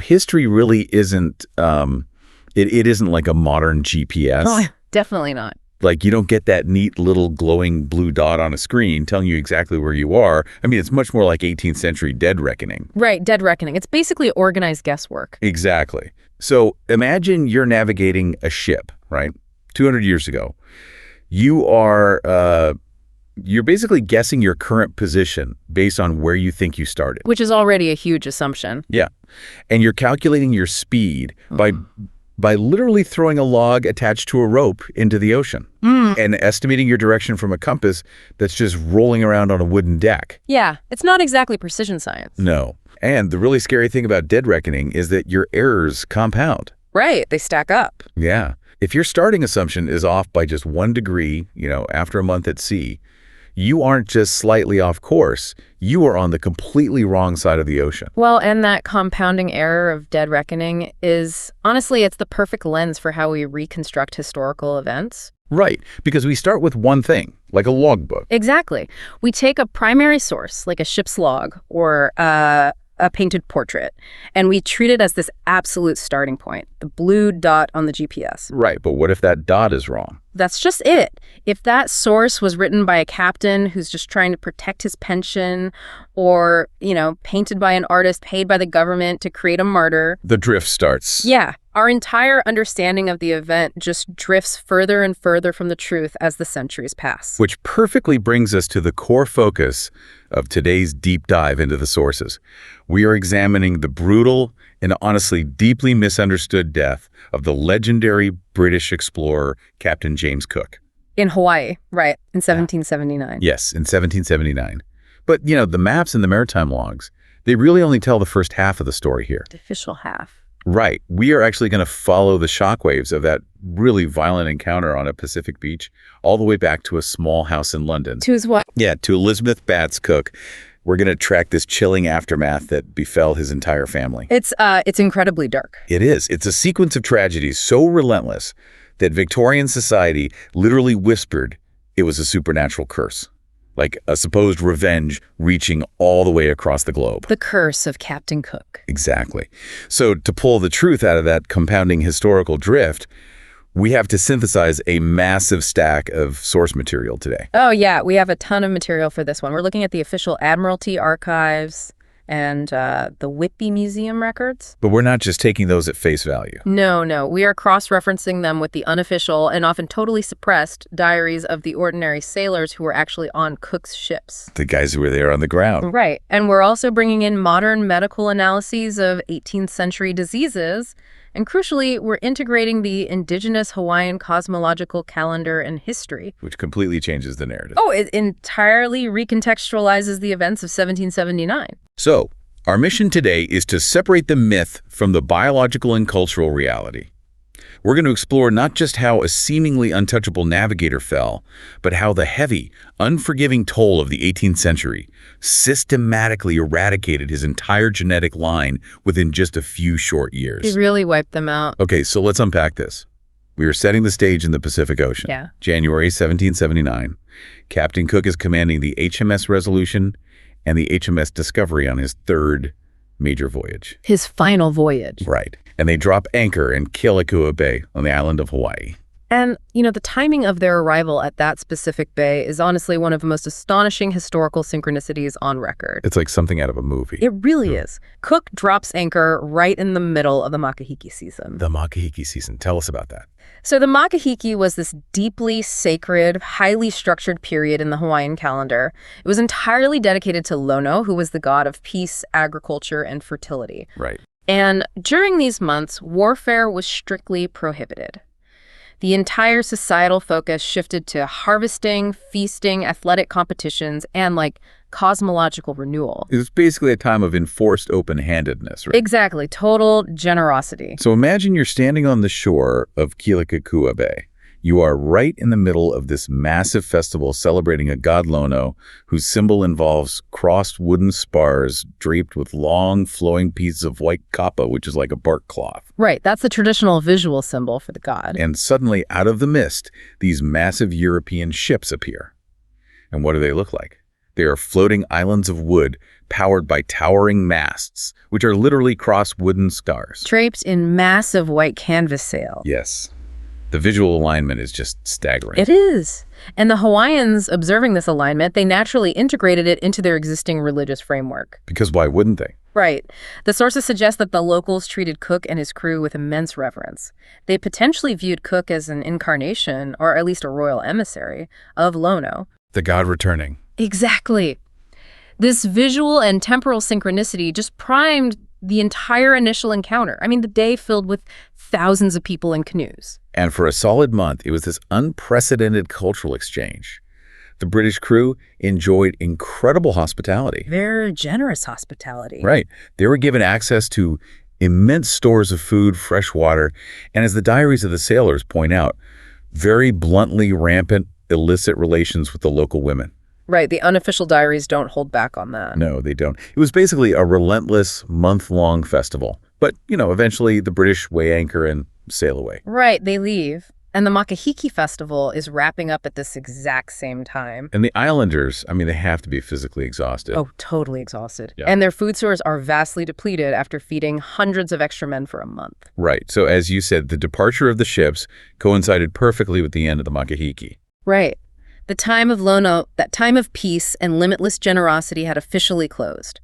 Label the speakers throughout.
Speaker 1: History really isn't, it isn't like a modern GPS.
Speaker 2: Oh, definitely not.
Speaker 1: Like, you don't get that neat little glowing blue dot on a screen telling you exactly where you are. I mean, it's much more like 18th century dead reckoning.
Speaker 2: Right, dead reckoning. It's basically organized guesswork.
Speaker 1: Exactly. So imagine you're navigating a ship, right? 200 years ago. You're basically guessing your current position based on where you think you started.
Speaker 2: Which is already a huge assumption.
Speaker 1: Yeah. And you're calculating your speed by literally throwing a log attached to a rope into the ocean and estimating your direction from a compass that's just rolling around on a wooden deck.
Speaker 2: Yeah, it's not exactly precision science.
Speaker 1: No. And the really scary thing about dead reckoning is that your errors compound.
Speaker 2: Right, they stack up.
Speaker 1: Yeah. If your starting assumption is off by just 1 degree, after a month at sea, you aren't just slightly off course. You are on the completely wrong side of the ocean.
Speaker 2: Well, and that compounding error of dead reckoning is, honestly, it's the perfect lens for how we reconstruct historical events.
Speaker 1: Right, because we start with one thing, like a logbook.
Speaker 2: Exactly. We take a primary source, like a ship's log or a painted portrait, and we treat it as this absolute starting point, the blue dot on the GPS.
Speaker 1: Right, but what if that dot is wrong?
Speaker 2: That's just it. If that source was written by a captain who's just trying to protect his pension or, painted by an artist paid by the government to create a martyr.
Speaker 1: The drift starts.
Speaker 2: Yeah. Our entire understanding of the event just drifts further and further from the truth as the centuries pass.
Speaker 1: Which perfectly brings us to the core focus of today's deep dive into the sources. We are examining the brutal and honestly deeply misunderstood death of the legendary British explorer Captain James Cook.
Speaker 2: In Hawaii, right, in 1779.
Speaker 1: Yes, in 1779. But, the maps and the maritime logs, they really only tell the first half of the story here.
Speaker 2: The official half.
Speaker 1: Right. We are actually going to follow the shockwaves of that really violent encounter on a Pacific beach all the way back to a small house in London.
Speaker 2: To his what?
Speaker 1: Yeah, to Elizabeth Batts Cook. We're going to track this chilling aftermath that befell his entire family.
Speaker 2: It's incredibly dark.
Speaker 1: It is. It's a sequence of tragedies so relentless that Victorian society literally whispered it was a supernatural curse, like a supposed revenge reaching all the way across the globe.
Speaker 2: The curse of Captain Cook.
Speaker 1: Exactly. So to pull the truth out of that compounding historical drift, we have to synthesize a massive stack of source material today.
Speaker 2: Oh, yeah. We have a ton of material for this one. We're looking at the official Admiralty archives and the Whitby Museum records.
Speaker 1: But we're not just taking those at face value.
Speaker 2: No. We are cross-referencing them with the unofficial and often totally suppressed diaries of the ordinary sailors who were actually on Cook's ships.
Speaker 1: The guys who were there on the ground.
Speaker 2: Right. And we're also bringing in modern medical analyses of 18th century diseases. And crucially, we're integrating the indigenous Hawaiian cosmological calendar and history.
Speaker 1: Which completely changes the narrative.
Speaker 2: Oh, it entirely recontextualizes the events of 1779.
Speaker 1: So, our mission today is to separate the myth from the biological and cultural reality. We're going to explore not just how a seemingly untouchable navigator fell, but how the heavy, unforgiving toll of the 18th century systematically eradicated his entire genetic line within just a few short years.
Speaker 2: He really wiped them out.
Speaker 1: Okay, so let's unpack this. We are setting the stage in the Pacific Ocean.
Speaker 2: Yeah.
Speaker 1: January 1779. Captain Cook is commanding the HMS Resolution and the HMS Discovery on his third major voyage.
Speaker 2: His final voyage.
Speaker 1: Right. And they drop anchor in Kealakekua Bay on the island of Hawaii.
Speaker 2: And, the timing of their arrival at that specific bay is honestly one of the most astonishing historical synchronicities on record.
Speaker 1: It's like something out of a movie.
Speaker 2: It really is. Cook drops anchor right in the middle of the Makahiki season.
Speaker 1: The Makahiki season. Tell us about that.
Speaker 2: So the Makahiki was this deeply sacred, highly structured period in the Hawaiian calendar. It was entirely dedicated to Lono, who was the god of peace, agriculture, and fertility.
Speaker 1: Right.
Speaker 2: And during these months, warfare was strictly prohibited. The entire societal focus shifted to harvesting, feasting, athletic competitions, and cosmological renewal.
Speaker 1: It was basically a time of enforced open-handedness, right?
Speaker 2: Exactly. Total generosity.
Speaker 1: So imagine you're standing on the shore of Kealakekua Bay. You are right in the middle of this massive festival celebrating a god Lono whose symbol involves crossed wooden spars draped with long flowing pieces of white kapa, which is like a bark cloth.
Speaker 2: Right, that's the traditional visual symbol for the god.
Speaker 1: And suddenly, out of the mist, these massive European ships appear. And what do they look like? They are floating islands of wood powered by towering masts, which are literally crossed wooden scars.
Speaker 2: Draped in massive white canvas sail.
Speaker 1: Yes. The visual alignment is just staggering.
Speaker 2: It is. And the Hawaiians, observing this alignment, they naturally integrated it into their existing religious framework.
Speaker 1: Because why wouldn't they?
Speaker 2: Right. The sources suggest that the locals treated Cook and his crew with immense reverence. They potentially viewed Cook as an incarnation, or at least a royal emissary, of Lono.
Speaker 1: The god returning.
Speaker 2: Exactly. This visual and temporal synchronicity just primed the entire initial encounter. I mean, the day filled with thousands of people in canoes.
Speaker 1: And for a solid month, it was this unprecedented cultural exchange. The British crew enjoyed incredible hospitality.
Speaker 2: Very generous hospitality.
Speaker 1: Right. They were given access to immense stores of food, fresh water, and as the diaries of the sailors point out, very bluntly rampant illicit relations with the local women.
Speaker 2: Right. The unofficial diaries don't hold back on that.
Speaker 1: No, they don't. It was basically a relentless month-long festival. But, eventually the British weigh anchor and sail away.
Speaker 2: Right. They leave. And the Makahiki Festival is wrapping up at this exact same time.
Speaker 1: And the islanders, they have to be physically exhausted.
Speaker 2: Oh, totally exhausted.
Speaker 1: Yeah.
Speaker 2: And their food stores are vastly depleted after feeding hundreds of extra men for a month.
Speaker 1: Right. So as you said, the departure of the ships coincided perfectly with the end of the Makahiki.
Speaker 2: Right. The time of Lono, that time of peace and limitless generosity, had officially closed.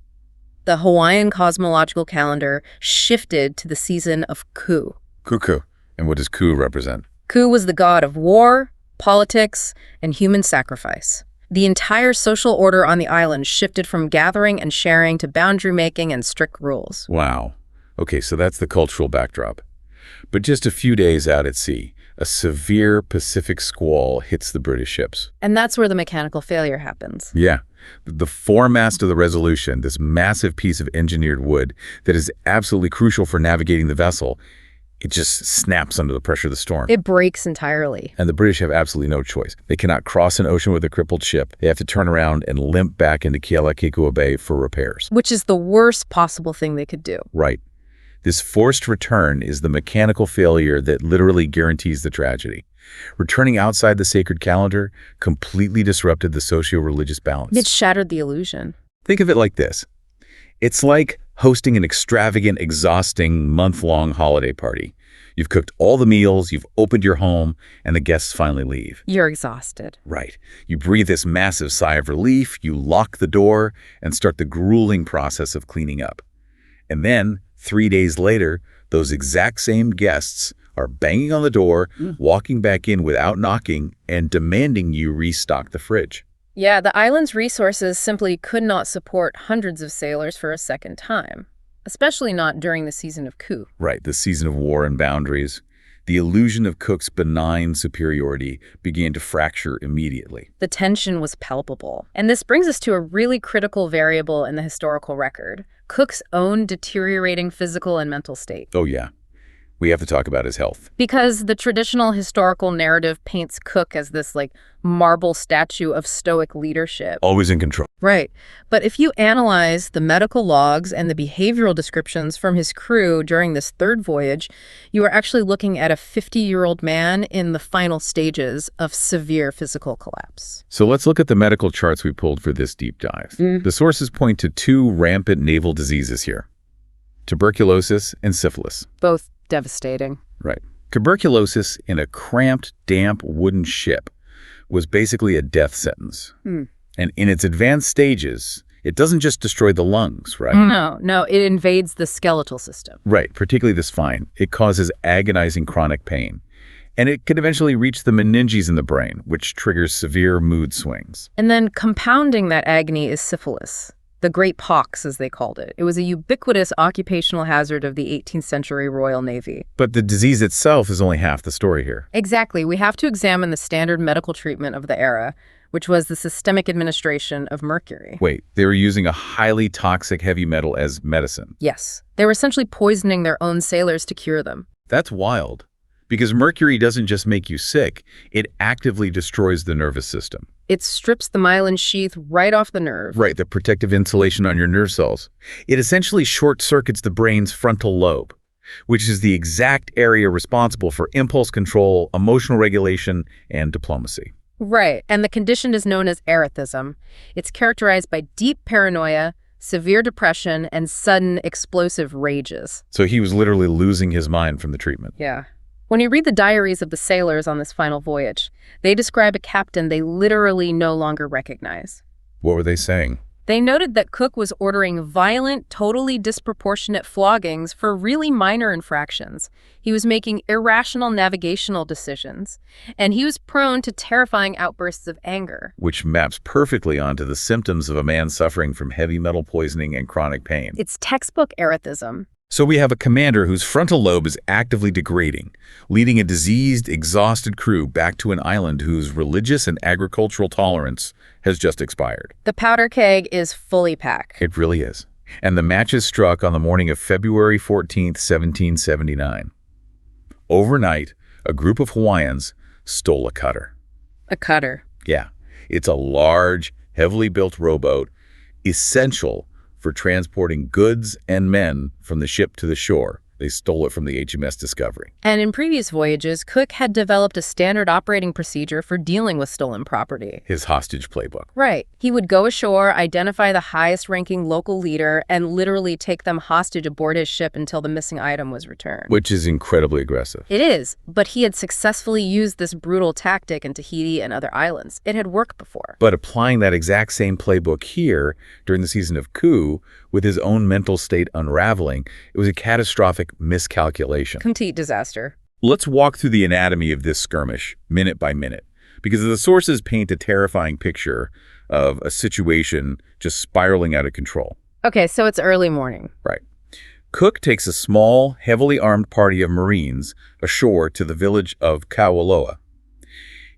Speaker 2: The Hawaiian cosmological calendar shifted to the season of Ku.
Speaker 1: Kuku. And what does Ku represent?
Speaker 2: Ku was the god of war, politics, and human sacrifice. The entire social order on the island shifted from gathering and sharing to boundary making and strict rules.
Speaker 1: Wow. Okay, so that's the cultural backdrop. But just a few days out at sea, a severe Pacific squall hits the British ships.
Speaker 2: And that's where the mechanical failure happens.
Speaker 1: Yeah. The foremast of the Resolution, this massive piece of engineered wood that is absolutely crucial for navigating the vessel, it just snaps under the pressure of the storm.
Speaker 2: It breaks entirely.
Speaker 1: And the British have absolutely no choice. They cannot cross an ocean with a crippled ship. They have to turn around and limp back into Kealakekua Bay for repairs.
Speaker 2: Which is the worst possible thing they could do.
Speaker 1: Right. This forced return is the mechanical failure that literally guarantees the tragedy. Returning outside the sacred calendar completely disrupted the socio-religious balance.
Speaker 2: It shattered the illusion.
Speaker 1: Think of it like this. It's like hosting an extravagant, exhausting, month-long holiday party. You've cooked all the meals, you've opened your home, and the guests finally leave.
Speaker 2: You're exhausted.
Speaker 1: Right. You breathe this massive sigh of relief, you lock the door, and start the grueling process of cleaning up. And then, 3 days later, those exact same guests are banging on the door, walking back in without knocking, and demanding you restock the fridge.
Speaker 2: Yeah, the island's resources simply could not support hundreds of sailors for a second time, especially not during the season of Ku.
Speaker 1: Right, the season of war and boundaries. The illusion of Cook's benign superiority began to fracture immediately.
Speaker 2: The tension was palpable. And this brings us to a really critical variable in the historical record, Cook's own deteriorating physical and mental state.
Speaker 1: Oh, yeah. We have to talk about his health.
Speaker 2: Because the traditional historical narrative paints Cook as this, marble statue of stoic leadership.
Speaker 1: Always in control.
Speaker 2: Right. But if you analyze the medical logs and the behavioral descriptions from his crew during this third voyage, you are actually looking at a 50-year-old man in the final stages of severe physical collapse.
Speaker 1: So let's look at the medical charts we pulled for this deep dive. The sources point to two rampant naval diseases here: tuberculosis and syphilis.
Speaker 2: Both devastating.
Speaker 1: Right. Tuberculosis in a cramped, damp wooden ship was basically a death sentence. And in its advanced stages, it doesn't just destroy the lungs, right?
Speaker 2: No, it invades the skeletal system.
Speaker 1: Right, particularly the spine. It causes agonizing chronic pain. And it could eventually reach the meninges in the brain, which triggers severe mood swings.
Speaker 2: And then compounding that agony is syphilis. The Great Pox, as they called it. It was a ubiquitous occupational hazard of the 18th century Royal Navy.
Speaker 1: But the disease itself is only half the story here.
Speaker 2: Exactly. We have to examine the standard medical treatment of the era, which was the systemic administration of mercury.
Speaker 1: Wait, they were using a highly toxic heavy metal as medicine?
Speaker 2: Yes. They were essentially poisoning their own sailors to cure them.
Speaker 1: That's wild. Because mercury doesn't just make you sick, it actively destroys the nervous system.
Speaker 2: It strips the myelin sheath right off the nerve.
Speaker 1: Right, the protective insulation on your nerve cells. It essentially short-circuits the brain's frontal lobe, which is the exact area responsible for impulse control, emotional regulation, and diplomacy.
Speaker 2: Right, and the condition is known as erethism. It's characterized by deep paranoia, severe depression, and sudden explosive rages.
Speaker 1: So he was literally losing his mind from the treatment.
Speaker 2: Yeah. When you read the diaries of the sailors on this final voyage, they describe a captain they literally no longer recognize.
Speaker 1: What were they saying?
Speaker 2: They noted that Cook was ordering violent, totally disproportionate floggings for really minor infractions. He was making irrational navigational decisions, and he was prone to terrifying outbursts of anger.
Speaker 1: Which maps perfectly onto the symptoms of a man suffering from heavy metal poisoning and chronic pain.
Speaker 2: It's textbook erethism.
Speaker 1: So we have a commander whose frontal lobe is actively degrading, leading a diseased, exhausted crew back to an island whose religious and agricultural tolerance has just expired.
Speaker 2: The powder keg is fully packed.
Speaker 1: It really is. And the match is struck on the morning of February 14th, 1779. Overnight, a group of Hawaiians stole a cutter.
Speaker 2: A cutter.
Speaker 1: Yeah, it's a large, heavily built rowboat, essential for transporting goods and men from the ship to the shore. They stole it from the HMS Discovery.
Speaker 2: And in previous voyages, Cook had developed a standard operating procedure for dealing with stolen property.
Speaker 1: His hostage playbook.
Speaker 2: Right. He would go ashore, identify the highest-ranking local leader, and literally take them hostage aboard his ship until the missing item was returned.
Speaker 1: Which is incredibly aggressive.
Speaker 2: It is, but he had successfully used this brutal tactic in Tahiti and other islands. It had worked before.
Speaker 1: But applying that exact same playbook here during the season of Coup, with his own mental state unraveling, it was a catastrophic miscalculation.
Speaker 2: Complete disaster.
Speaker 1: Let's walk through the anatomy of this skirmish, minute by minute, because the sources paint a terrifying picture of a situation just spiraling out of control.
Speaker 2: Okay, so it's early morning.
Speaker 1: Right. Cook takes a small, heavily armed party of Marines ashore to the village of Kaualoa.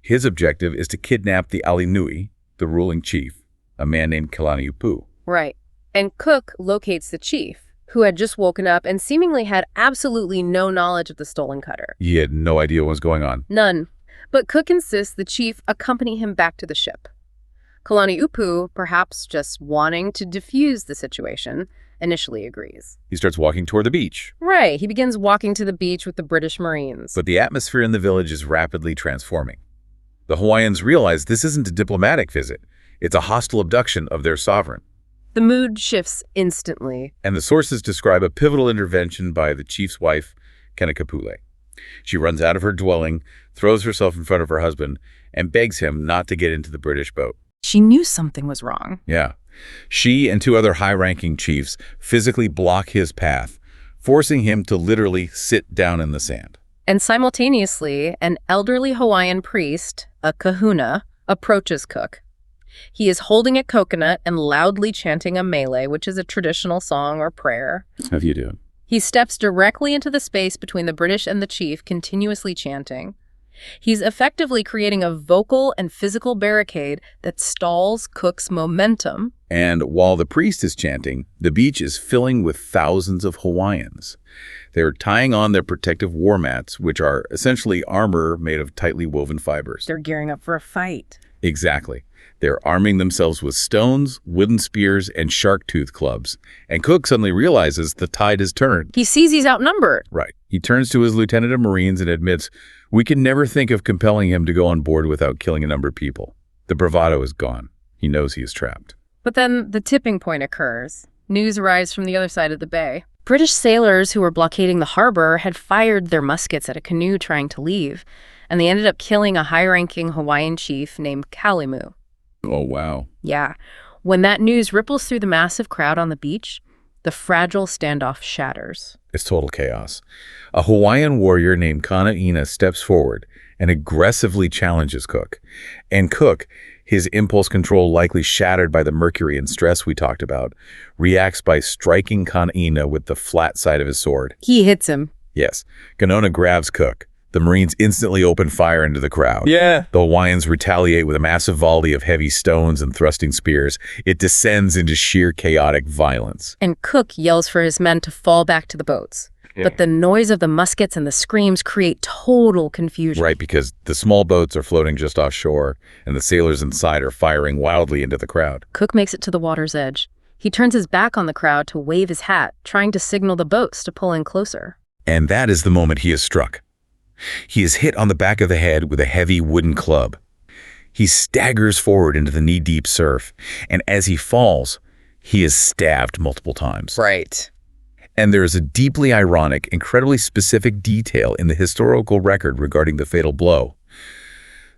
Speaker 1: His objective is to kidnap the Alinui, the ruling chief, a man named Kalaniopuu.
Speaker 2: Right. And Cook locates the chief, who had just woken up and seemingly had absolutely no knowledge of the stolen cutter.
Speaker 1: He had no idea what was going on.
Speaker 2: None. But Cook insists the chief accompany him back to the ship. Kalaniopuu, perhaps just wanting to defuse the situation, initially agrees.
Speaker 1: He starts walking toward the beach.
Speaker 2: Right. He begins walking to the beach with the British Marines.
Speaker 1: But the atmosphere in the village is rapidly transforming. The Hawaiians realize this isn't a diplomatic visit. It's a hostile abduction of their sovereign.
Speaker 2: The mood shifts instantly.
Speaker 1: And the sources describe a pivotal intervention by the chief's wife, Kealakekua. She runs out of her dwelling, throws herself in front of her husband, and begs him not to get into the British boat.
Speaker 2: She knew something was wrong.
Speaker 1: Yeah. She and two other high-ranking chiefs physically block his path, forcing him to literally sit down in the sand.
Speaker 2: And simultaneously, an elderly Hawaiian priest, a kahuna, approaches Cook. He is holding a coconut and loudly chanting a mele, which is a traditional song or prayer.
Speaker 1: How do you do it?
Speaker 2: He steps directly into the space between the British and the chief, continuously chanting. He's effectively creating a vocal and physical barricade that stalls Cook's momentum.
Speaker 1: And while the priest is chanting, the beach is filling with thousands of Hawaiians. They're tying on their protective war mats, which are essentially armor made of tightly woven fibers.
Speaker 2: They're gearing up for a fight.
Speaker 1: Exactly. They're arming themselves with stones, wooden spears, and shark-tooth clubs. And Cook suddenly realizes the tide has turned.
Speaker 2: He sees he's outnumbered.
Speaker 1: Right. He turns to his lieutenant of Marines and admits, "We can never think of compelling him to go on board without killing a number of people." The bravado is gone. He knows he is trapped.
Speaker 2: But then the tipping point occurs. News arrives from the other side of the bay. British sailors who were blockading the harbor had fired their muskets at a canoe trying to leave, and they ended up killing a high-ranking Hawaiian chief named Kalaniopuu.
Speaker 1: Oh, wow.
Speaker 2: Yeah. When that news ripples through the massive crowd on the beach, the fragile standoff shatters.
Speaker 1: It's total chaos. A Hawaiian warrior named Kanaina steps forward and aggressively challenges Cook. And Cook, his impulse control likely shattered by the mercury and stress we talked about, reacts by striking Kanaina with the flat side of his sword.
Speaker 2: He hits him.
Speaker 1: Yes. Kanona grabs Cook. The Marines instantly open fire into the crowd.
Speaker 3: Yeah.
Speaker 1: The Hawaiians retaliate with a massive volley of heavy stones and thrusting spears. It descends into sheer chaotic violence.
Speaker 2: And Cook yells for his men to fall back to the boats.
Speaker 1: Yeah.
Speaker 2: But the noise of the muskets and the screams create total confusion.
Speaker 1: Right, because the small boats are floating just offshore, and the sailors inside are firing wildly into the crowd.
Speaker 2: Cook makes it to the water's edge. He turns his back on the crowd to wave his hat, trying to signal the boats to pull in closer.
Speaker 1: And that is the moment he is struck. He is hit on the back of the head with a heavy wooden club. He staggers forward into the knee-deep surf, and as he falls, he is stabbed multiple times.
Speaker 2: Right.
Speaker 1: And there is a deeply ironic, incredibly specific detail in the historical record regarding the fatal blow.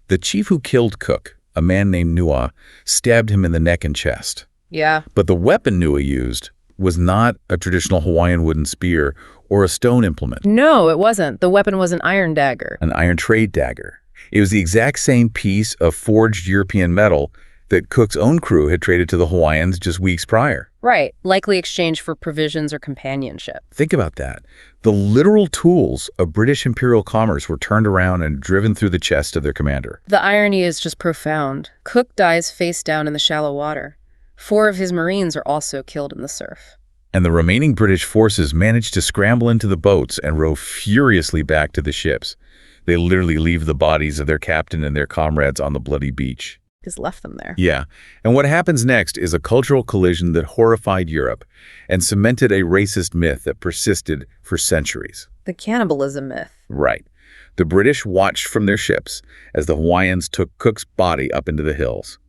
Speaker 1: The chief who killed Cook, a man named Nua, stabbed him in the neck and chest.
Speaker 2: Yeah.
Speaker 1: But the weapon Nua used was not a traditional Hawaiian wooden spear or a stone implement.
Speaker 2: No, it wasn't. The weapon was an iron dagger.
Speaker 1: An iron trade dagger. It was the exact same piece of forged European metal that Cook's own crew had traded to the Hawaiians just weeks prior.
Speaker 2: Right, likely exchanged for provisions or companionship.
Speaker 1: Think about that. The literal tools of British imperial commerce were turned around and driven through the chest of their commander.
Speaker 2: The irony is just profound. Cook dies face down in the shallow water. 4 of his Marines are also killed in the surf.
Speaker 1: And the remaining British forces managed to scramble into the boats and row furiously back to the ships. They literally leave the bodies of their captain and their comrades on the bloody beach.
Speaker 2: Just left them there.
Speaker 1: Yeah. And what happens next is a cultural collision that horrified Europe and cemented a racist myth that persisted for centuries.
Speaker 2: The cannibalism myth.
Speaker 1: Right. The British watched from their ships as the Hawaiians took Cook's body up into the hills.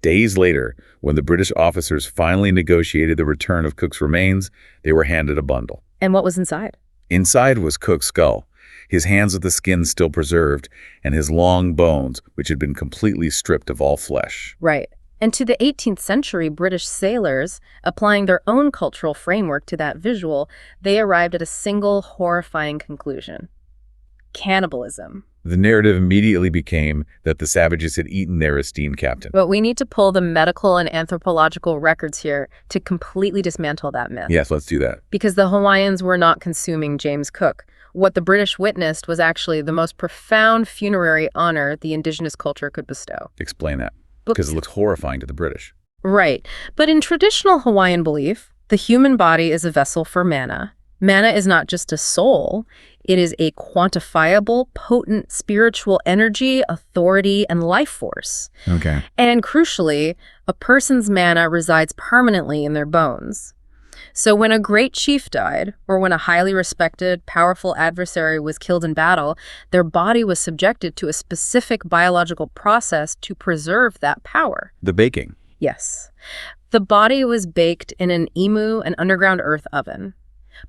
Speaker 1: Days later, when the British officers finally negotiated the return of Cook's remains, they were handed a bundle.
Speaker 2: And what was inside?
Speaker 1: Inside was Cook's skull, his hands with the skin still preserved, and his long bones, which had been completely stripped of all flesh.
Speaker 2: Right. And to the 18th century British sailors, applying their own cultural framework to that visual, they arrived at a single horrifying conclusion: cannibalism.
Speaker 1: The narrative immediately became that the savages had eaten their esteemed captain.
Speaker 2: But we need to pull the medical and anthropological records here to completely dismantle that myth.
Speaker 1: Yes, let's do that.
Speaker 2: Because the Hawaiians were not consuming James Cook. What the British witnessed was actually the most profound funerary honor the indigenous culture could bestow.
Speaker 1: Explain that, because it looks horrifying to the British.
Speaker 2: Right. But in traditional Hawaiian belief, the human body is a vessel for mana. Mana is not just a soul. It is a quantifiable, potent spiritual energy, authority, and life force.
Speaker 1: Okay.
Speaker 2: And crucially, a person's mana resides permanently in their bones. So when a great chief died, or when a highly respected, powerful adversary was killed in battle, their body was subjected to a specific biological process to preserve that power.
Speaker 1: The baking.
Speaker 2: Yes. The body was baked in an imu, an underground earth oven.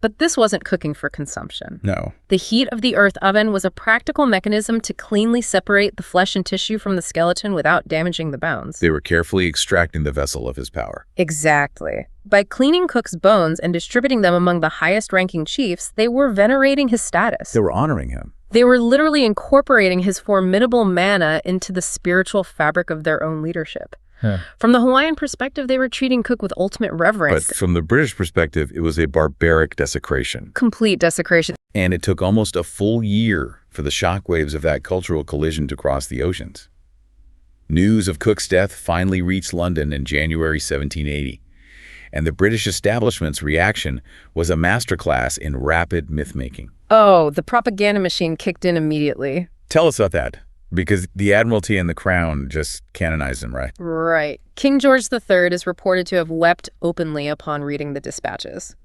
Speaker 2: But this wasn't cooking for consumption.
Speaker 1: No.
Speaker 2: The heat of the earth oven was a practical mechanism to cleanly separate the flesh and tissue from the skeleton without damaging the bones.
Speaker 1: They were carefully extracting the vessel of his power.
Speaker 2: Exactly. By cleaning Cook's bones and distributing them among the highest-ranking chiefs, they were venerating his status.
Speaker 1: They were honoring him.
Speaker 2: They were literally incorporating his formidable mana into the spiritual fabric of their own leadership.
Speaker 1: Huh.
Speaker 2: From the Hawaiian perspective, they were treating Cook with ultimate reverence.
Speaker 1: But from the British perspective, it was a barbaric desecration.
Speaker 2: Complete desecration.
Speaker 1: And it took almost a full year for the shockwaves of that cultural collision to cross the oceans. News of Cook's death finally reached London in January 1780, and the British establishment's reaction was a masterclass in rapid myth-making.
Speaker 2: Oh, the propaganda machine kicked in immediately.
Speaker 1: Tell us about that, because the Admiralty and the Crown just canonized him, right?
Speaker 2: Right. King George III is reported to have wept openly upon reading the dispatches.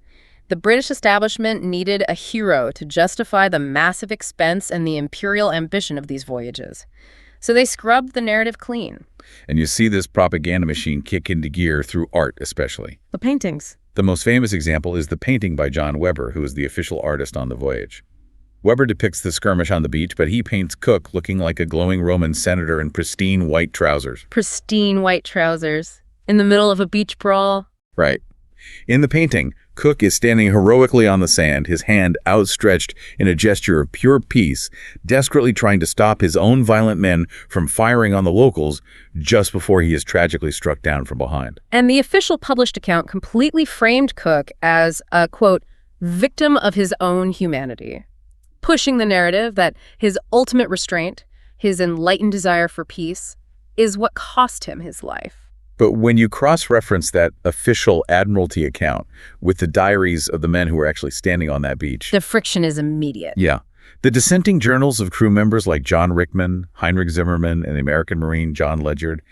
Speaker 2: The British establishment needed a hero to justify the massive expense and the imperial ambition of these voyages. So they scrubbed the narrative clean.
Speaker 1: And you see this propaganda machine kick into gear through art, especially.
Speaker 2: The paintings.
Speaker 1: The most famous example is the painting by John Weber, who was the official artist on the voyage. Weber depicts the skirmish on the beach, but he paints Cook looking like a glowing Roman senator in pristine white trousers.
Speaker 2: Pristine white trousers. In the middle of a beach brawl.
Speaker 1: Right. In the painting, Cook is standing heroically on the sand, his hand outstretched in a gesture of pure peace, desperately trying to stop his own violent men from firing on the locals just before he is tragically struck down from behind.
Speaker 2: And the official published account completely framed Cook as a, quote, victim of his own humanity, pushing the narrative that his ultimate restraint, his enlightened desire for peace, is what cost him his life.
Speaker 1: But when you cross-reference that official Admiralty account with the diaries of the men who were actually standing on that beach...
Speaker 2: The friction is immediate.
Speaker 1: Yeah. The dissenting journals of crew members like John Rickman, Heinrich Zimmerman, and the American Marine John Ledyard,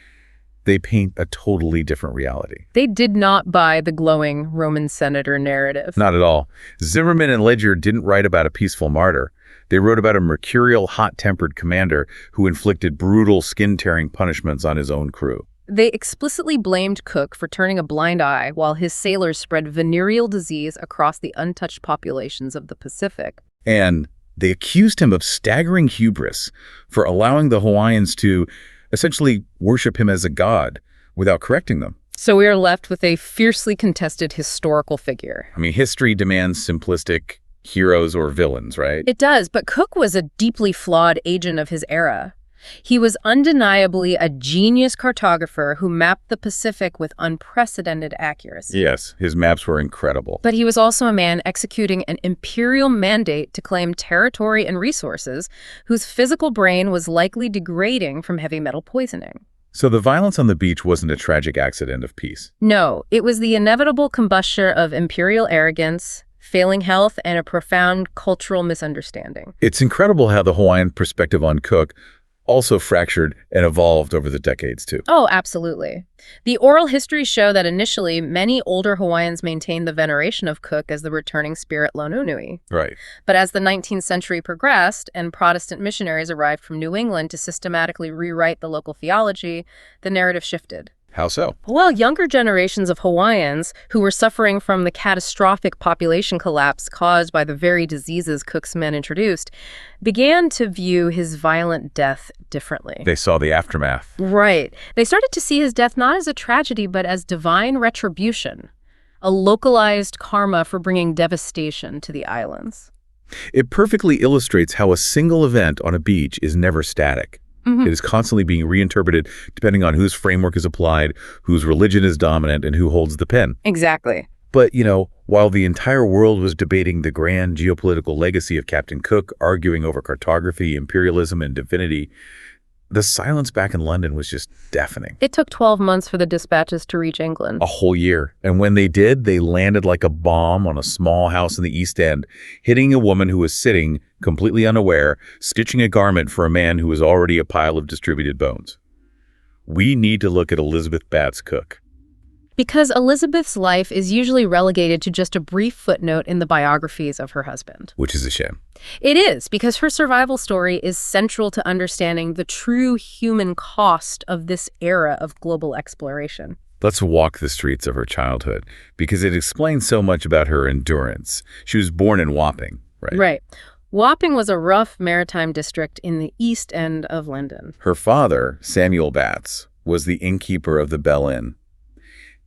Speaker 1: They paint a totally different reality.
Speaker 2: They did not buy the glowing Roman senator narrative.
Speaker 1: Not at all. Zimmerman and Ledger didn't write about a peaceful martyr. They wrote about a mercurial, hot-tempered commander who inflicted brutal, skin-tearing punishments on his own crew.
Speaker 2: They explicitly blamed Cook for turning a blind eye while his sailors spread venereal disease across the untouched populations of the Pacific.
Speaker 1: And they accused him of staggering hubris for allowing the Hawaiians to essentially worship him as a god without correcting them.
Speaker 2: So we are left with a fiercely contested historical figure.
Speaker 1: I mean, history demands simplistic heroes or villains, right?
Speaker 2: It does, but Cook was a deeply flawed agent of his era. He was undeniably a genius cartographer who mapped the Pacific with unprecedented accuracy.
Speaker 1: Yes, his maps were incredible.
Speaker 2: But he was also a man executing an imperial mandate to claim territory and resources, whose physical brain was likely degrading from heavy metal poisoning.
Speaker 1: So the violence on the beach wasn't a tragic accident of peace.
Speaker 2: No, it was the inevitable combustion of imperial arrogance, failing health, and a profound cultural misunderstanding.
Speaker 1: It's incredible how the Hawaiian perspective on Cook also fractured and evolved over the decades, too.
Speaker 2: Oh, absolutely. The oral histories show that initially, many older Hawaiians maintained the veneration of Cook as the returning spirit Lōnōnui.
Speaker 1: Right.
Speaker 2: But as the 19th century progressed and Protestant missionaries arrived from New England to systematically rewrite the local theology, the narrative shifted.
Speaker 1: How so?
Speaker 2: Well, younger generations of Hawaiians who were suffering from the catastrophic population collapse caused by the very diseases Cook's men introduced began to view his violent death differently.
Speaker 1: They saw the aftermath.
Speaker 2: Right. They started to see his death not as a tragedy, but as divine retribution, a localized karma for bringing devastation to the islands.
Speaker 1: It perfectly illustrates how a single event on a beach is never static. It is constantly being reinterpreted depending on whose framework is applied, whose religion is dominant, and who holds the pen.
Speaker 2: Exactly.
Speaker 1: But, while the entire world was debating the grand geopolitical legacy of Captain Cook, arguing over cartography, imperialism, and divinity, the silence back in London was just deafening.
Speaker 2: It took 12 months for the dispatches to reach England.
Speaker 1: A whole year. And when they did, they landed like a bomb on a small house in the East End, hitting a woman who was sitting, completely unaware, stitching a garment for a man who was already a pile of distributed bones. We need to look at Elizabeth Batts Cook.
Speaker 2: Because Elizabeth's life is usually relegated to just a brief footnote in the biographies of her husband.
Speaker 1: Which is a shame.
Speaker 2: It is, because her survival story is central to understanding the true human cost of this era of global exploration.
Speaker 1: Let's walk the streets of her childhood, because it explains so much about her endurance. She was born in Wapping, right?
Speaker 2: Right. Wapping was a rough maritime district in the East End of London.
Speaker 1: Her father, Samuel Batts, was the innkeeper of the Bell Inn.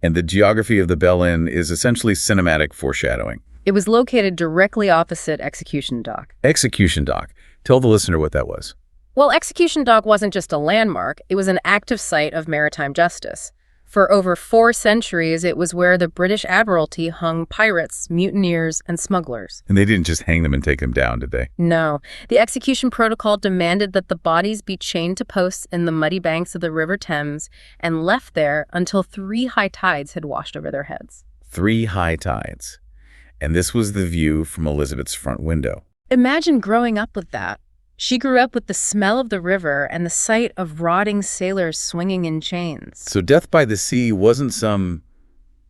Speaker 1: And the geography of the Bell Inn is essentially cinematic foreshadowing.
Speaker 2: It was located directly opposite Execution Dock.
Speaker 1: Execution Dock. Tell the listener what that was.
Speaker 2: Well, Execution Dock wasn't just a landmark. It was an active site of maritime justice. For over 4 centuries, it was where the British Admiralty hung pirates, mutineers, and smugglers.
Speaker 1: And they didn't just hang them and take them down, did they?
Speaker 2: No. The execution protocol demanded that the bodies be chained to posts in the muddy banks of the River Thames and left there until 3 high tides had washed over their heads.
Speaker 1: 3 high tides. And this was the view from Elizabeth's front window.
Speaker 2: Imagine growing up with that. She grew up with the smell of the river and the sight of rotting sailors swinging in chains.
Speaker 1: So death by the sea wasn't some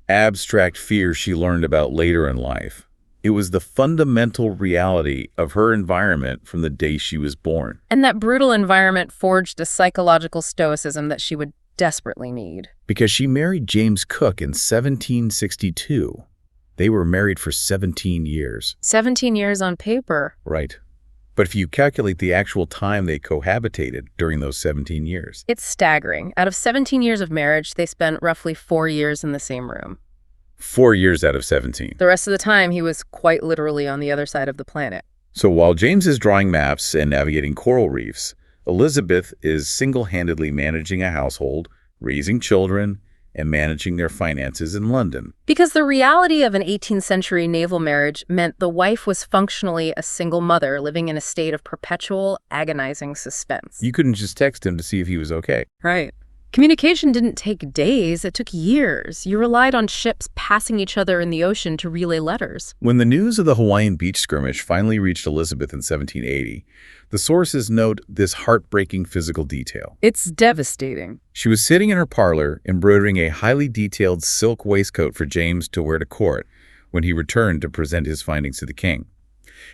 Speaker 1: abstract fear she learned about later in life. It was the fundamental reality of her environment from the day she was born.
Speaker 2: And that brutal environment forged a psychological stoicism that she would desperately need.
Speaker 1: Because she married James Cook in 1762. They were married for 17 years.
Speaker 2: 17 years on paper.
Speaker 1: Right. But if you calculate the actual time they cohabitated during those 17 years.
Speaker 2: It's staggering. Out of 17 years of marriage, they spent roughly 4 years in the same room.
Speaker 1: 4 years out of 17.
Speaker 2: The rest of the time, he was quite literally on the other side of the planet.
Speaker 1: So while James is drawing maps and navigating coral reefs, Elizabeth is single-handedly managing a household, raising children, and managing their finances in London.
Speaker 2: Because the reality of an 18th century naval marriage meant the wife was functionally a single mother living in a state of perpetual, agonizing suspense.
Speaker 1: You couldn't just text him to see if he was okay.
Speaker 2: Right. Communication didn't take days, it took years. You relied on ships passing each other in the ocean to relay letters.
Speaker 1: When the news of the Hawaiian beach skirmish finally reached Elizabeth in 1780, the sources note this heartbreaking physical detail.
Speaker 2: It's devastating.
Speaker 1: She was sitting in her parlor embroidering a highly detailed silk waistcoat for James to wear to court when he returned to present his findings to the king.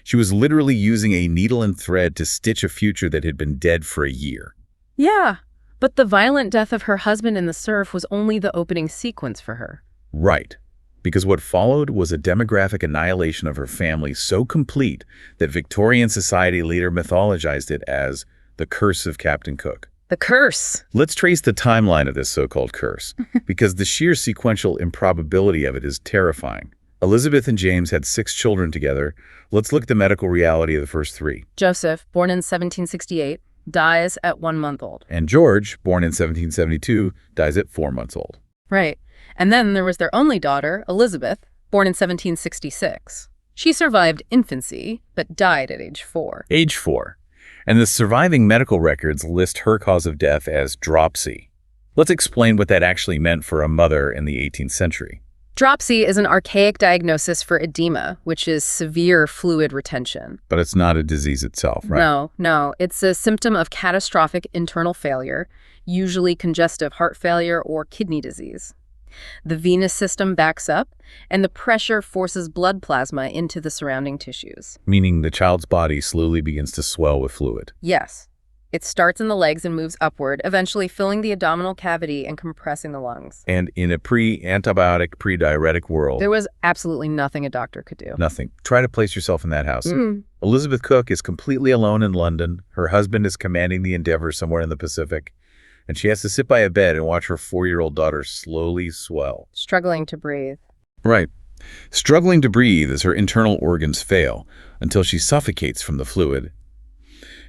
Speaker 1: She was literally using a needle and thread to stitch a future that had been dead for a year.
Speaker 2: Yeah, but the violent death of her husband in the surf was only the opening sequence for her.
Speaker 1: Right, because what followed was a demographic annihilation of her family so complete that Victorian society later mythologized it as the curse of Captain Cook.
Speaker 2: The curse.
Speaker 1: Let's trace the timeline of this so-called curse, because the sheer sequential improbability of it is terrifying. Elizabeth and James had 6 children together. Let's look at the medical reality of the first 3.
Speaker 2: Joseph, born in 1768, dies at 1 month old.
Speaker 1: And George, born in 1772, dies at 4 months old.
Speaker 2: Right. And then there was their only daughter, Elizabeth, born in 1766. She survived infancy, but died at age 4.
Speaker 1: Age 4. And the surviving medical records list her cause of death as dropsy. Let's explain what that actually meant for a mother in the 18th century.
Speaker 2: Dropsy is an archaic diagnosis for edema, which is severe fluid retention.
Speaker 1: But it's not a disease itself, right?
Speaker 2: No. It's a symptom of catastrophic internal failure, usually congestive heart failure or kidney disease. The venous system backs up, and the pressure forces blood plasma into the surrounding tissues.
Speaker 1: Meaning the child's body slowly begins to swell with fluid.
Speaker 2: Yes. It starts in the legs and moves upward, eventually filling the abdominal cavity and compressing the lungs.
Speaker 1: And in a pre-antibiotic, pre-diuretic world,
Speaker 2: There was absolutely nothing a doctor could do.
Speaker 1: nothing. Try to place yourself in that house. Elizabeth Cook is completely alone in London. Her husband is commanding the Endeavour somewhere in the Pacific. And she has to sit by a bed and watch her 4-year-old daughter slowly swell.
Speaker 2: Struggling to breathe.
Speaker 1: Right. Struggling to breathe as her internal organs fail until she suffocates from the fluid.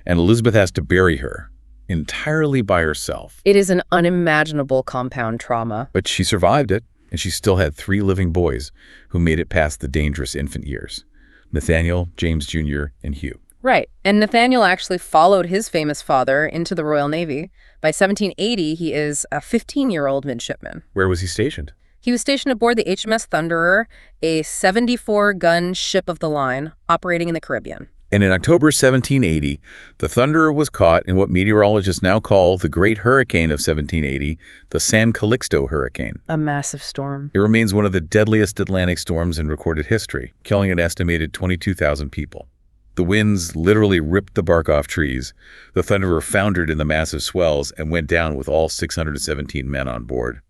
Speaker 1: And Elizabeth has to bury her entirely by herself.
Speaker 2: It is an unimaginable compound trauma.
Speaker 1: But she survived it, and she still had 3 living boys who made it past the dangerous infant years: Nathaniel, James Jr., and Hugh.
Speaker 2: Right. And Nathaniel actually followed his famous father into the Royal Navy. By 1780, he is a 15-year-old midshipman.
Speaker 1: Where was he stationed?
Speaker 2: He was stationed aboard the HMS Thunderer, a 74-gun ship of the line operating in the Caribbean.
Speaker 1: And in October 1780, the Thunderer was caught in what meteorologists now call the Great Hurricane of 1780, the San Calixto Hurricane.
Speaker 2: A massive storm.
Speaker 1: It remains one of the deadliest Atlantic storms in recorded history, killing an estimated 22,000 people. The winds literally ripped the bark off trees. The Thunderer foundered in the massive swells and went down with all 617 men on board.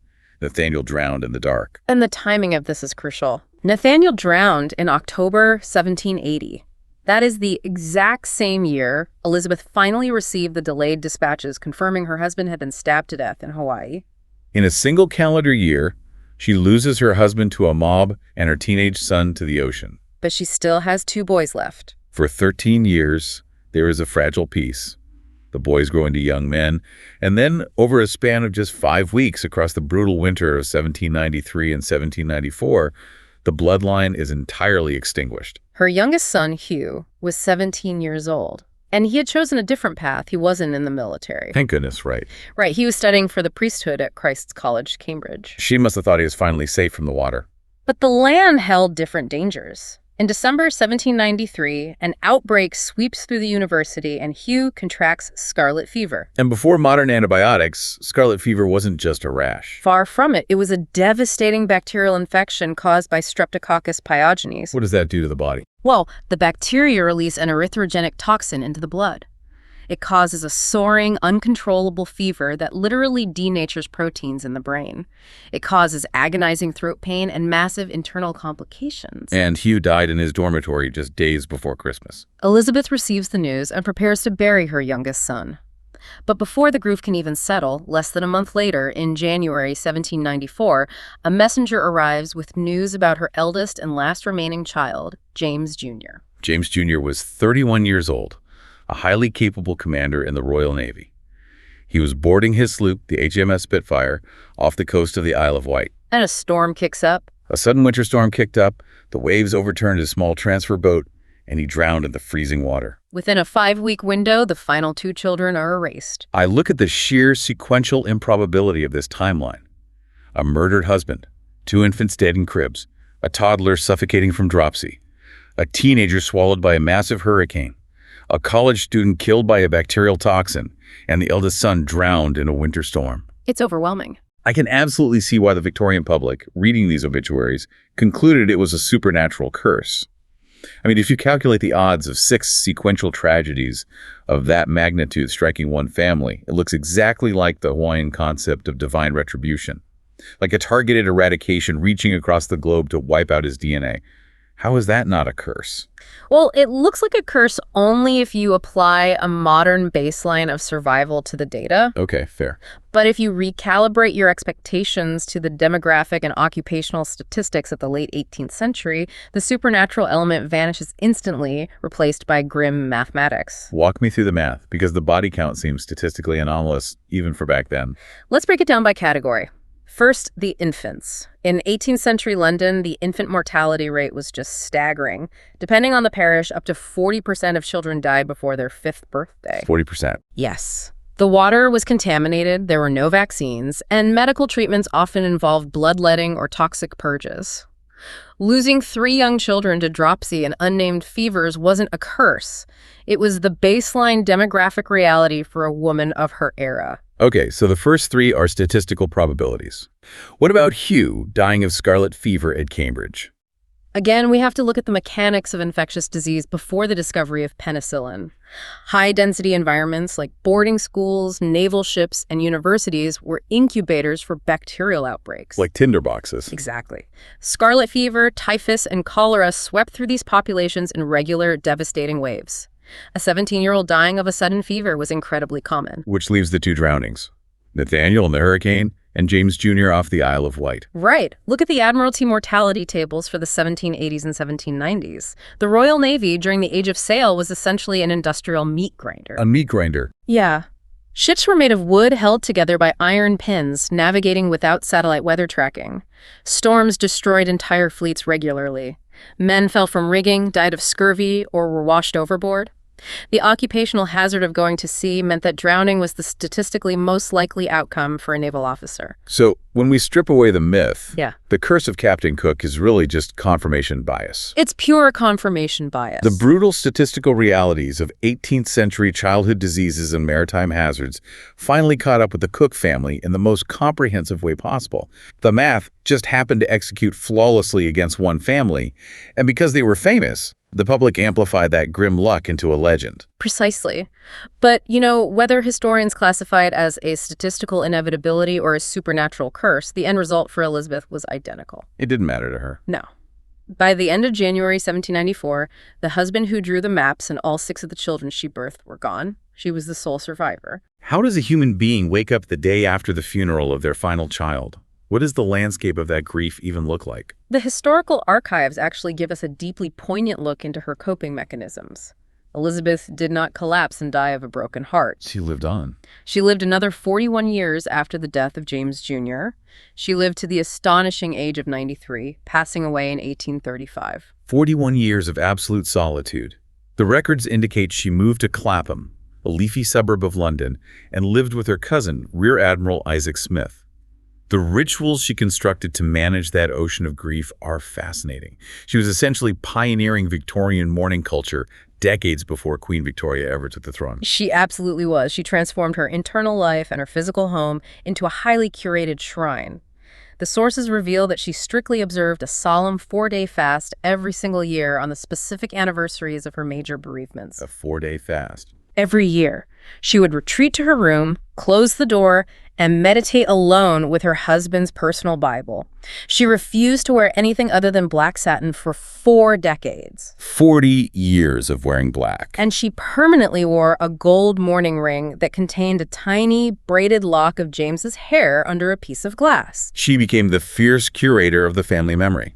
Speaker 1: Nathaniel drowned in the dark.
Speaker 2: And the timing of this is crucial. Nathaniel drowned in October 1780. That is the exact same year Elizabeth finally received the delayed dispatches confirming her husband had been stabbed to death in Hawaii.
Speaker 1: In a single calendar year, she loses her husband to a mob and her teenage son to the ocean.
Speaker 2: But she still has 2 boys left.
Speaker 1: For 13 years, there is a fragile peace. The boys grow into young men, and then over a span of just 5 weeks across the brutal winter of 1793 and 1794, the bloodline is entirely extinguished.
Speaker 2: Her youngest son, Hugh, was 17 years old, and he had chosen a different path. He wasn't in the military.
Speaker 1: Thank goodness, right?
Speaker 2: Right, he was studying for the priesthood at Christ's College, Cambridge.
Speaker 1: She must have thought he was finally safe from the water.
Speaker 2: But the land held different dangers. In December 1793, an outbreak sweeps through the university and Hugh contracts scarlet fever.
Speaker 1: And before modern antibiotics, scarlet fever wasn't just a rash.
Speaker 2: Far from it. It was a devastating bacterial infection caused by Streptococcus pyogenes.
Speaker 1: What does that do to the body?
Speaker 2: Well, the bacteria release an erythrogenic toxin into the blood. It causes a soaring, uncontrollable fever that literally denatures proteins in the brain. It causes agonizing throat pain and massive internal complications.
Speaker 1: And Hugh died in his dormitory just days before Christmas.
Speaker 2: Elizabeth receives the news and prepares to bury her youngest son. But before the grief can even settle, less than a month later, in January 1794, a messenger arrives with news about her eldest and last remaining child, James Jr.
Speaker 1: James Jr. was 31 years old, a highly capable commander in the Royal Navy. He was boarding his sloop, the HMS Spitfire, off the coast of the Isle of Wight.
Speaker 2: And a storm kicks up.
Speaker 1: A sudden winter storm kicked up, the waves overturned his small transfer boat, and he drowned in the freezing water.
Speaker 2: Within a 5-week window, the final 2 children are erased.
Speaker 1: I look at the sheer sequential improbability of this timeline. A murdered husband, 2 infants dead in cribs, a toddler suffocating from dropsy, a teenager swallowed by a massive hurricane, a college student killed by a bacterial toxin, and the eldest son drowned in a winter storm.
Speaker 2: It's overwhelming.
Speaker 1: I can absolutely see why the Victorian public, reading these obituaries, concluded it was a supernatural curse. I mean, if you calculate the odds of 6 sequential tragedies of that magnitude striking one family, it looks exactly like the Hawaiian concept of divine retribution, like a targeted eradication reaching across the globe to wipe out his DNA. How is that not a curse?
Speaker 2: Well, it looks like a curse only if you apply a modern baseline of survival to the data.
Speaker 1: Okay, fair.
Speaker 2: But if you recalibrate your expectations to the demographic and occupational statistics of the late 18th century, the supernatural element vanishes instantly, replaced by grim mathematics.
Speaker 1: Walk me through the math, because the body count seems statistically anomalous, even for back then.
Speaker 2: Let's break it down by category. First, the infants. In 18th century London, the infant mortality rate was just staggering. Depending on the parish, up to 40% of children died before their 5th birthday.
Speaker 1: 40%.
Speaker 2: Yes. The water was contaminated, there were no vaccines, and medical treatments often involved bloodletting or toxic purges. Losing 3 young children to dropsy and unnamed fevers wasn't a curse. It was the baseline demographic reality for a woman of her era.
Speaker 1: Okay, so the first 3 are statistical probabilities. What about Hugh dying of scarlet fever at Cambridge?
Speaker 2: Again, we have to look at the mechanics of infectious disease before the discovery of penicillin. High-density environments like boarding schools, naval ships, and universities were incubators for bacterial outbreaks.
Speaker 1: Like tinderboxes.
Speaker 2: Exactly. Scarlet fever, typhus, and cholera swept through these populations in regular, devastating waves. A 17-year-old dying of a sudden fever was incredibly common.
Speaker 1: Which leaves the 2 drownings. Nathaniel in the hurricane, and James Jr. off the Isle of Wight.
Speaker 2: Right. Look at the Admiralty mortality tables for the 1780s and 1790s. The Royal Navy during the Age of Sail was essentially an industrial meat grinder.
Speaker 1: A meat grinder?
Speaker 2: Yeah. Ships were made of wood held together by iron pins, navigating without satellite weather tracking. Storms destroyed entire fleets regularly. Men fell from rigging, died of scurvy, or were washed overboard. The occupational hazard of going to sea meant that drowning was the statistically most likely outcome for a naval officer.
Speaker 1: So, when we strip away the myth,
Speaker 2: Yeah.
Speaker 1: the curse of Captain Cook is really just confirmation bias.
Speaker 2: It's pure confirmation bias.
Speaker 1: The brutal statistical realities of 18th century childhood diseases and maritime hazards finally caught up with the Cook family in the most comprehensive way possible. The math just happened to execute flawlessly against one family, and because they were famous, the public amplified that grim luck into a legend.
Speaker 2: Precisely. But, whether historians classify it as a statistical inevitability or a supernatural curse, the end result for Elizabeth was identical.
Speaker 1: It didn't matter to her.
Speaker 2: No. By the end of January 1794, the husband who drew the maps and all 6 of the children she birthed were gone. She was the sole survivor.
Speaker 1: How does a human being wake up the day after the funeral of their final child? What does the landscape of that grief even look like?
Speaker 2: The historical archives actually give us a deeply poignant look into her coping mechanisms. Elizabeth did not collapse and die of a broken heart.
Speaker 1: She lived on.
Speaker 2: She lived another 41 years after the death of James Jr. She lived to the astonishing age of 93, passing away in 1835.
Speaker 1: 41 years of absolute solitude. The records indicate she moved to Clapham, a leafy suburb of London, and lived with her cousin, Rear Admiral Isaac Smith. The rituals she constructed to manage that ocean of grief are fascinating. She was essentially pioneering Victorian mourning culture decades before Queen Victoria ever took the throne.
Speaker 2: She absolutely was. She transformed her internal life and her physical home into a highly curated shrine. The sources reveal that she strictly observed a solemn 4-day fast every single year on the specific anniversaries of her major bereavements.
Speaker 1: A 4-day fast.
Speaker 2: Every year, she would retreat to her room, close the door, and meditate alone with her husband's personal Bible. She refused to wear anything other than black satin for 4 decades.
Speaker 1: 40 years of wearing black.
Speaker 2: And she permanently wore a gold mourning ring that contained a tiny braided lock of James's hair under a piece of glass.
Speaker 1: She became the fierce curator of the family memory.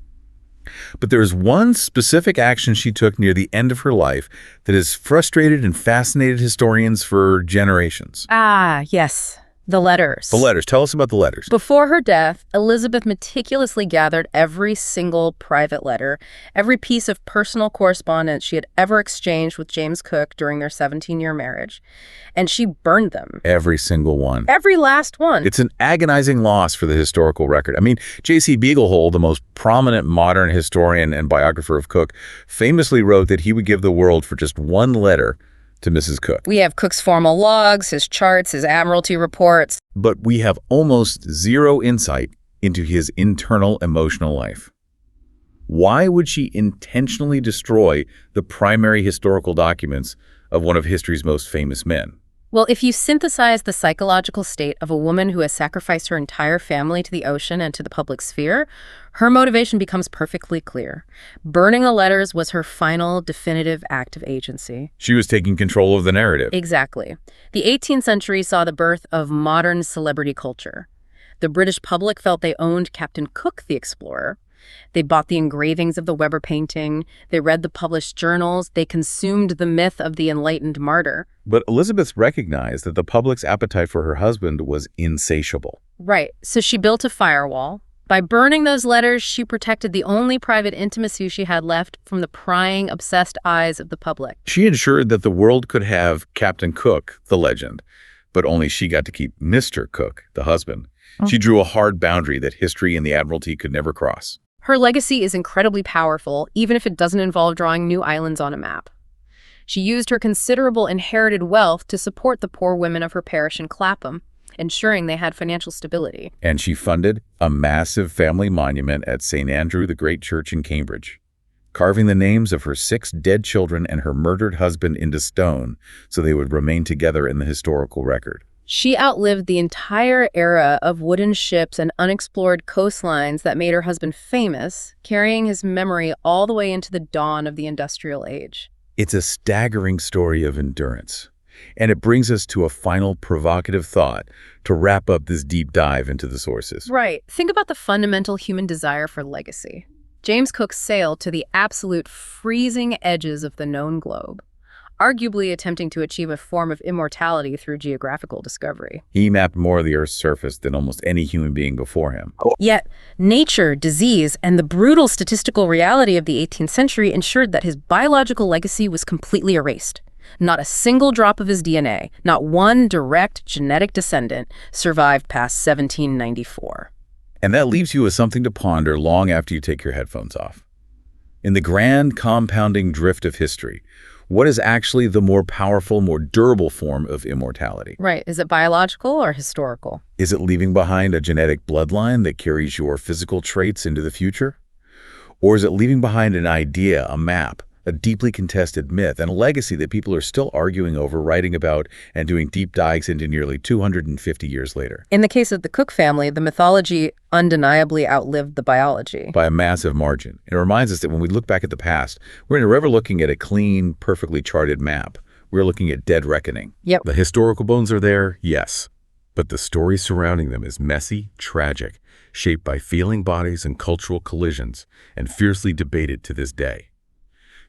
Speaker 1: But there's one specific action she took near the end of her life that has frustrated and fascinated historians for generations.
Speaker 2: Ah, yes. The letters.
Speaker 1: The letters. Tell us about the letters.
Speaker 2: Before her death, Elizabeth meticulously gathered every single private letter, every piece of personal correspondence she had ever exchanged with James Cook during their 17-year marriage, and she burned them.
Speaker 1: Every single one.
Speaker 2: Every last one.
Speaker 1: It's an agonizing loss for the historical record. I mean, J.C. Beaglehole, the most prominent modern historian and biographer of Cook, famously wrote that he would give the world for just one letter to Mrs. Cook.
Speaker 2: We have Cook's formal logs, his charts, his admiralty reports.
Speaker 1: But we have almost zero insight into his internal emotional life. Why would she intentionally destroy the primary historical documents of one of history's most famous men?
Speaker 2: Well, if you synthesize the psychological state of a woman who has sacrificed her entire family to the ocean and to the public sphere, her motivation becomes perfectly clear. Burning the letters was her final, definitive act of agency.
Speaker 1: She was taking control of the narrative.
Speaker 2: Exactly. The 18th century saw the birth of modern celebrity culture. The British public felt they owned Captain Cook the explorer. They bought the engravings of the Weber painting, they read the published journals, they consumed the myth of the enlightened martyr.
Speaker 1: But Elizabeth recognized that the public's appetite for her husband was insatiable.
Speaker 2: Right, so she built a firewall. By burning those letters, she protected the only private intimacy she had left from the prying, obsessed eyes of the public.
Speaker 1: She ensured that the world could have Captain Cook, the legend, but only she got to keep Mr. Cook, the husband. She drew a hard boundary that history and the Admiralty could never cross.
Speaker 2: Her legacy is incredibly powerful, even if it doesn't involve drawing new islands on a map. She used her considerable inherited wealth to support the poor women of her parish in Clapham, ensuring they had financial stability.
Speaker 1: And she funded a massive family monument at St. Andrew the Great Church in Cambridge, carving the names of her 6 dead children and her murdered husband into stone so they would remain together in the historical record.
Speaker 2: She outlived the entire era of wooden ships and unexplored coastlines that made her husband famous, carrying his memory all the way into the dawn of the industrial age.
Speaker 1: It's a staggering story of endurance. And it brings us to a final provocative thought to wrap up this deep dive into the sources.
Speaker 2: Right. Think about the fundamental human desire for legacy. James Cook sailed to the absolute freezing edges of the known globe, arguably attempting to achieve a form of immortality through geographical discovery.
Speaker 1: He mapped more of the Earth's surface than almost any human being before him.
Speaker 2: Yet, nature, disease, and the brutal statistical reality of the 18th century ensured that his biological legacy was completely erased. Not a single drop of his DNA, not one direct genetic descendant, survived past 1794.
Speaker 1: And that leaves you with something to ponder long after you take your headphones off. In the grand compounding drift of history, what is actually the more powerful, more durable form of immortality?
Speaker 2: Right. Is it biological or historical?
Speaker 1: Is it leaving behind a genetic bloodline that carries your physical traits into the future? Or is it leaving behind an idea, a map, a deeply contested myth, and a legacy that people are still arguing over, writing about, and doing deep dives into nearly 250 years later?
Speaker 2: In the case of the Cook family, the mythology undeniably outlived the biology.
Speaker 1: By a massive margin. It reminds us that when we look back at the past, we're never looking at a clean, perfectly charted map. We're looking at dead reckoning.
Speaker 2: Yep.
Speaker 1: The historical bones are there, yes. But the story surrounding them is messy, tragic, shaped by feeling bodies and cultural collisions, and fiercely debated to this day.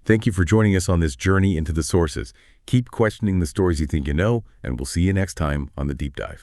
Speaker 1: Thank you for joining us on this journey into the sources. Keep questioning the stories you think you know, and we'll see you next time on The Deep Dive.